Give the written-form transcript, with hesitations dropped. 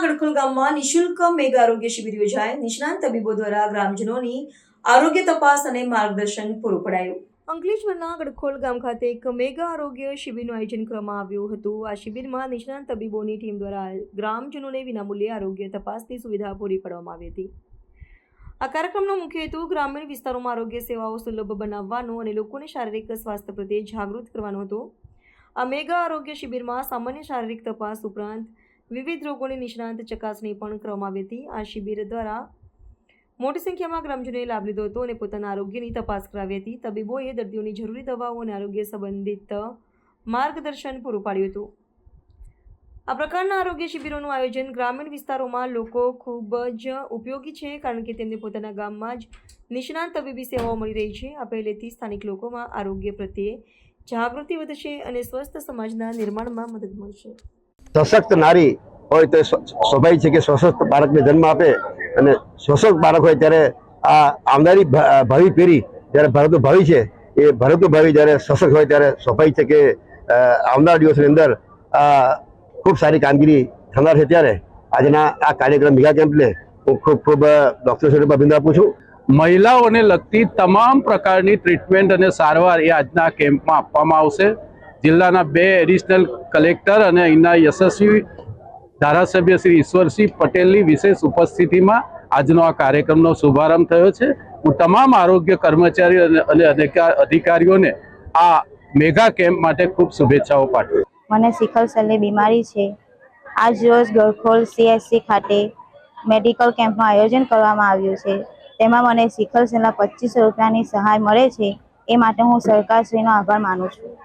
ગડખોલ ગામમાં નિઃશુલ્ક મેગા આરોગ્ય શિબિર યોજાય। નિષ્ણાંત તબીબો દ્વારા ગ્રામજનોની આરોગ્ય તપાસ અને માર્ગદર્શન પૂરું પડાયું। અંકલેશ્વરના ગડખોલ ગામ ખાતે એક મેગા આરોગ્ય શિબિરનું આયોજન કરવામાં આવ્યું હતું। આ શિબિરમાં નિષ્ણાંત તબીબોની ટીમ દ્વારા ગ્રામજનોને વિનામૂલ્યે આરોગ્ય તપાસની સુવિધા પૂરી પાડવામાં આવી હતી। આ કાર્યક્રમનો મુખ્ય હેતુ ગ્રામીણ વિસ્તારોમાં આરોગ્ય સેવાઓ સુલભ બનાવવાનો અને લોકોને શારીરિક સ્વાસ્થ્ય પ્રત્યે જાગૃત કરવાનો હતો। આ મેગા આરોગ્ય શિબિરમાં સામાન્ય શારીરિક તપાસ ઉપરાંત વિવિધ રોગોની નિષ્ણાંત ચકાસણી પણ કરવામાં આવી હતી। આ શિબિર દ્વારા મોટી સંખ્યામાં ગ્રામજનોએ લાભ લીધો હતો અને પોતાના આરોગ્યની તપાસ કરાવી હતી। તબીબોએ દર્દીઓની જરૂરી દવાઓ અને આરોગ્ય સંબંધિત માર્ગદર્શન પૂરું પાડ્યું હતું। આ પ્રકારના આરોગ્ય શિબિરોનું આયોજન ગ્રામીણ વિસ્તારોમાં લોકો ખૂબ જ ઉપયોગી છે, કારણ કે તેમને પોતાના ગામમાં જ નિષ્ણાંત તબીબી સેવાઓ મળી રહી છે। આ પહેલેથી સ્થાનિક લોકોમાં આરોગ્ય પ્રત્યે જાગૃતિ વધશે અને સ્વસ્થ સમાજના નિર્માણમાં મદદ મળશે। સશક્ત નારી હોય તો સ્વાભાવિક છે કે સ્વસ્થ બાળકને જન્મ આપે અને સ્વસ્થ બાળક હોય ત્યારે આ આવનારી ભાવિ પેઢી જ્યારે ભારતનું ભાવિ છે એ ભારતનું ભાવિ જ્યારે સશક્ત હોય ત્યારે સ્વાભાવિક છે કે આવનારા દિવસની અંદર ખૂબ સારી કામગીરી થનાર છે। ત્યારે આજના આ કાર્યક્રમ મેગા કેમ્પને હું ખૂબ ડૉક્ટર સાહેબ અભિનંદન આપું છું। મહિલાઓને લગતી તમામ પ્રકારની ટ્રીટમેન્ટ અને સારવાર એ આજના કેમ્પમાં આપવામાં આવશે। જિલ્લાના 2 એડિશનલ કલેક્ટર અને અહીંના યશસ્વી ધારાસભ્ય શ્રી ઈશ્વરસિંહ પટેલની વિશેષ ઉપસ્થિતિમાં આજનો આ કાર્યક્રમનો શુભારંભ થયો છે। હું તમામ આરોગ્ય કર્મચારીઓ અને અધિકારીઓને આ મેગા કેમ્પ માટે ખૂબ શુભેચ્છાઓ પાઠવું છું। મને સિકલ સેલની બીમારી છે। આજ રોજ ગડખોલ CSC ખાતે મેડિકલ કેમ્પનું આયોજન કરવામાં આવ્યું છે। તેમાં મને સિકલ સેલના 2500 રૂપિયાની સહાય મળે છે, એ માટે હું સરકારશ્રીનો આભાર માનું છું।